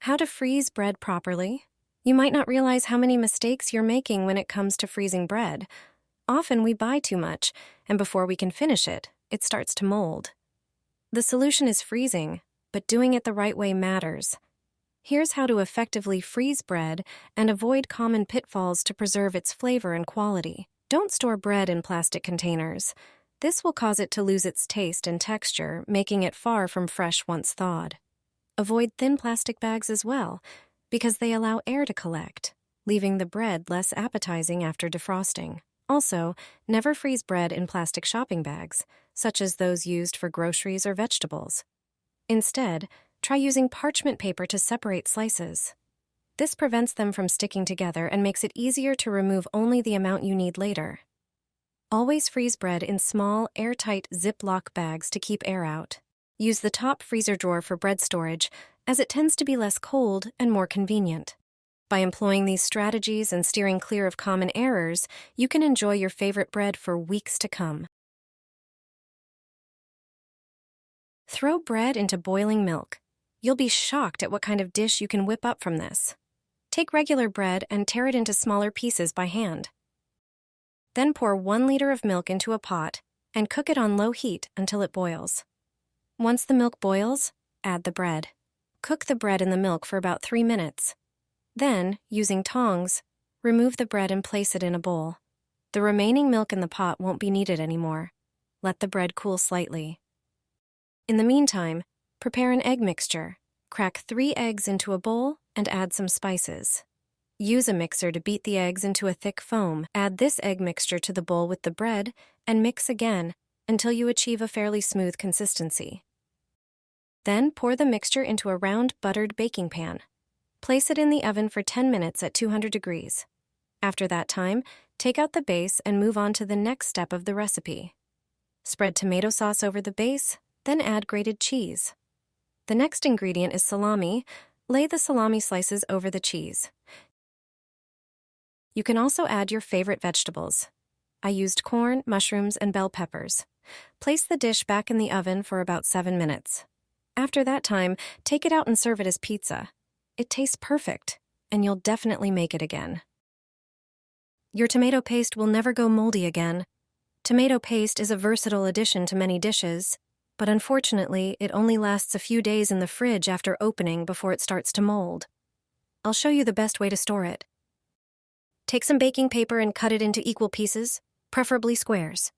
How to freeze bread properly? You might not realize how many mistakes you're making when it comes to freezing bread. Often we buy too much, and before we can finish it, it starts to mold. The solution is freezing, but doing it the right way matters. Here's how to effectively freeze bread and avoid common pitfalls to preserve its flavor and quality. Don't store bread in plastic containers. This will cause it to lose its taste and texture, making it far from fresh once thawed. Avoid thin plastic bags as well, because they allow air to collect, leaving the bread less appetizing after defrosting. Also, never freeze bread in plastic shopping bags, such as those used for groceries or vegetables. Instead, try using parchment paper to separate slices. This prevents them from sticking together and makes it easier to remove only the amount you need later. Always freeze bread in small, airtight Ziploc bags to keep air out. Use the top freezer drawer for bread storage, as it tends to be less cold and more convenient. By employing these strategies and steering clear of common errors, you can enjoy your favorite bread for weeks to come. Throw bread into boiling milk. You'll be shocked at what kind of dish you can whip up from this. Take regular bread and tear it into smaller pieces by hand. Then pour 1 liter of milk into a pot and cook it on low heat until it boils. Once the milk boils, add the bread. Cook the bread in the milk for about 3 minutes. Then, using tongs, remove the bread and place it in a bowl. The remaining milk in the pot won't be needed anymore. Let the bread cool slightly. In the meantime, prepare an egg mixture. Crack 3 eggs into a bowl and add some spices. Use a mixer to beat the eggs into a thick foam. Add this egg mixture to the bowl with the bread and mix again until you achieve a fairly smooth consistency. Then pour the mixture into a round buttered baking pan. Place it in the oven for 10 minutes at 200 degrees. After that time, take out the base and move on to the next step of the recipe. Spread tomato sauce over the base, then add grated cheese. The next ingredient is salami. Lay the salami slices over the cheese. You can also add your favorite vegetables. I used corn, mushrooms, and bell peppers. Place the dish back in the oven for about 7 minutes. After that time, take it out and serve it as pizza. It tastes perfect, and you'll definitely make it again. Your tomato paste will never go moldy again. Tomato paste is a versatile addition to many dishes, but unfortunately, it only lasts a few days in the fridge after opening before it starts to mold. I'll show you the best way to store it. Take some baking paper and cut it into equal pieces, preferably squares.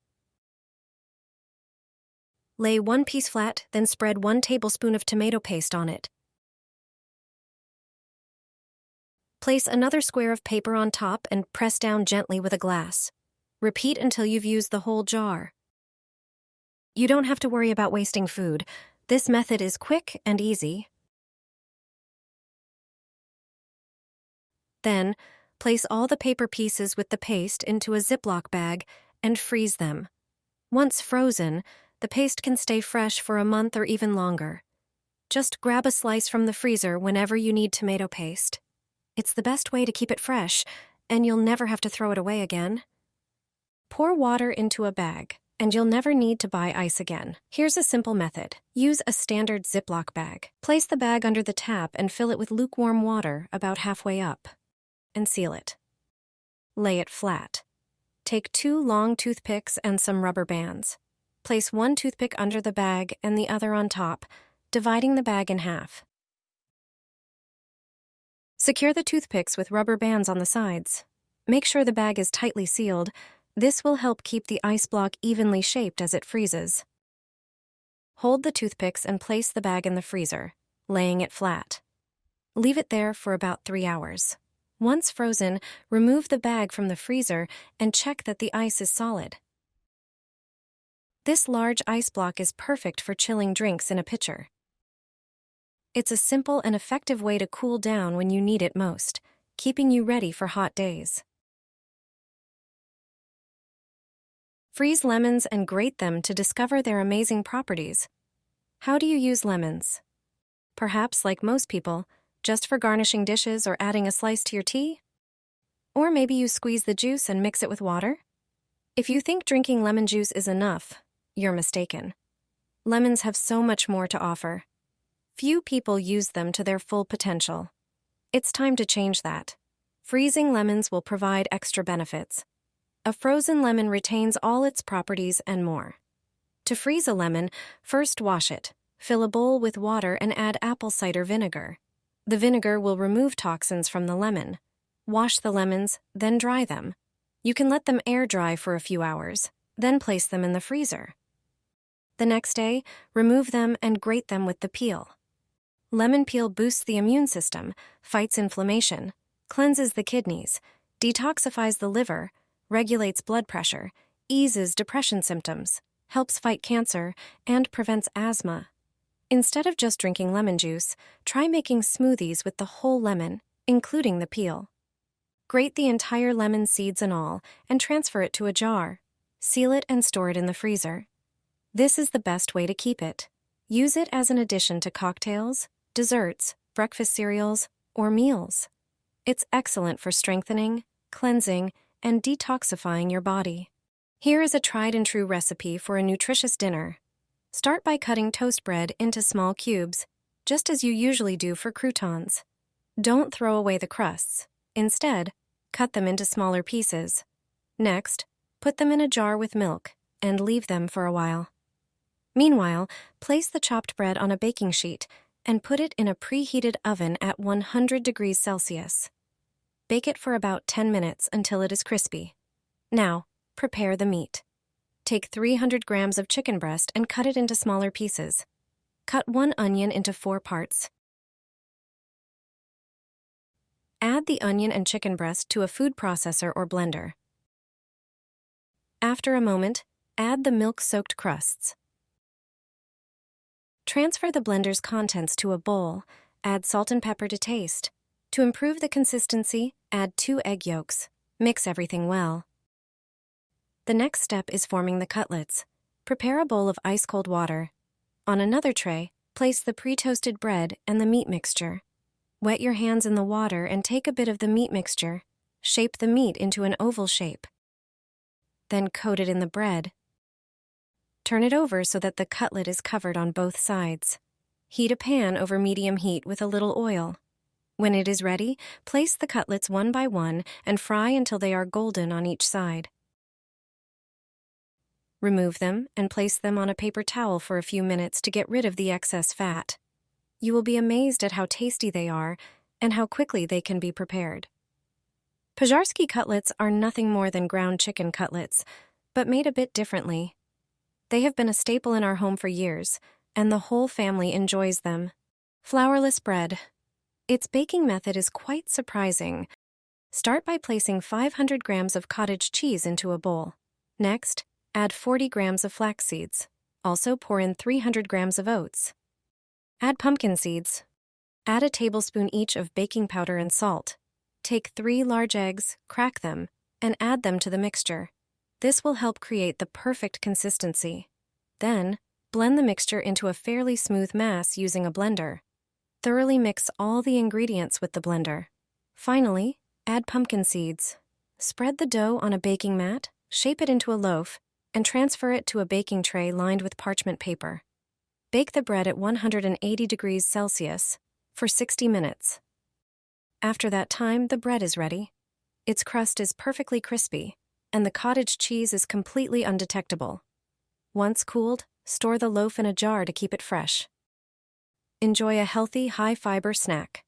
Lay 1 piece flat, then spread 1 tablespoon of tomato paste on it. Place another square of paper on top and press down gently with a glass. Repeat until you've used the whole jar. You don't have to worry about wasting food. This method is quick and easy. Then, place all the paper pieces with the paste into a Ziploc bag and freeze them. Once frozen, the paste can stay fresh for a month or even longer. Just grab a slice from the freezer whenever you need tomato paste. It's the best way to keep it fresh, and you'll never have to throw it away again. Pour water into a bag, and you'll never need to buy ice again. Here's a simple method. Use a standard Ziploc bag. Place the bag under the tap and fill it with lukewarm water about halfway up, and seal it. Lay it flat. Take 2 long toothpicks and some rubber bands. Place 1 toothpick under the bag and the other on top, dividing the bag in half. Secure the toothpicks with rubber bands on the sides. Make sure the bag is tightly sealed. This will help keep the ice block evenly shaped as it freezes. Hold the toothpicks and place the bag in the freezer, laying it flat. Leave it there for about 3 hours. Once frozen, remove the bag from the freezer and check that the ice is solid. This large ice block is perfect for chilling drinks in a pitcher. It's a simple and effective way to cool down when you need it most, keeping you ready for hot days. Freeze lemons and grate them to discover their amazing properties. How do you use lemons? Perhaps, like most people, just for garnishing dishes or adding a slice to your tea? Or maybe you squeeze the juice and mix it with water? If you think drinking lemon juice is enough, you're mistaken. Lemons have so much more to offer. Few people use them to their full potential. It's time to change that. Freezing lemons will provide extra benefits. A frozen lemon retains all its properties and more. To freeze a lemon, first wash it. Fill a bowl with water and add apple cider vinegar. The vinegar will remove toxins from the lemon. Wash the lemons, then dry them. You can let them air dry for a few hours, then place them in the freezer. The next day, remove them and grate them with the peel. Lemon peel boosts the immune system, fights inflammation, cleanses the kidneys, detoxifies the liver, regulates blood pressure, eases depression symptoms, helps fight cancer, and prevents asthma. Instead of just drinking lemon juice, try making smoothies with the whole lemon, including the peel. Grate the entire lemon, seeds and all, and transfer it to a jar. Seal it and store it in the freezer. This is the best way to keep it. Use it as an addition to cocktails, desserts, breakfast cereals, or meals. It's excellent for strengthening, cleansing, and detoxifying your body. Here is a tried-and-true recipe for a nutritious dinner. Start by cutting toast bread into small cubes, just as you usually do for croutons. Don't throw away the crusts. Instead, cut them into smaller pieces. Next, put them in a jar with milk and leave them for a while. Meanwhile, place the chopped bread on a baking sheet and put it in a preheated oven at 100 degrees Celsius. Bake it for about 10 minutes until it is crispy. Now, prepare the meat. Take 300 grams of chicken breast and cut it into smaller pieces. Cut 1 onion into 4 parts. Add the onion and chicken breast to a food processor or blender. After a moment, add the milk-soaked crusts. Transfer the blender's contents to a bowl. Add salt and pepper to taste. To improve the consistency, add 2 egg yolks. Mix everything well. The next step is forming the cutlets. Prepare a bowl of ice-cold water. On another tray, place the pre-toasted bread and the meat mixture. Wet your hands in the water and take a bit of the meat mixture. Shape the meat into an oval shape. Then coat it in the bread. Turn it over so that the cutlet is covered on both sides. Heat a pan over medium heat with a little oil. When it is ready, place the cutlets one by one and fry until they are golden on each side. Remove them and place them on a paper towel for a few minutes to get rid of the excess fat. You will be amazed at how tasty they are and how quickly they can be prepared. Pożarski cutlets are nothing more than ground chicken cutlets, but made a bit differently. They have been a staple in our home for years, and the whole family enjoys them. Flourless bread. Its baking method is quite surprising. Start by placing 500 grams of cottage cheese into a bowl. Next, add 40 grams of flax seeds. Also pour in 300 grams of oats. Add pumpkin seeds. Add a tablespoon each of baking powder and salt. Take 3 large eggs, crack them, and add them to the mixture. This will help create the perfect consistency. Then, blend the mixture into a fairly smooth mass using a blender. Thoroughly mix all the ingredients with the blender. Finally, add pumpkin seeds. Spread the dough on a baking mat, shape it into a loaf, and transfer it to a baking tray lined with parchment paper. Bake the bread at 180 degrees Celsius for 60 minutes. After that time, the bread is ready. Its crust is perfectly crispy, and the cottage cheese is completely undetectable. Once cooled, store the loaf in a jar to keep it fresh. Enjoy a healthy, high-fiber snack.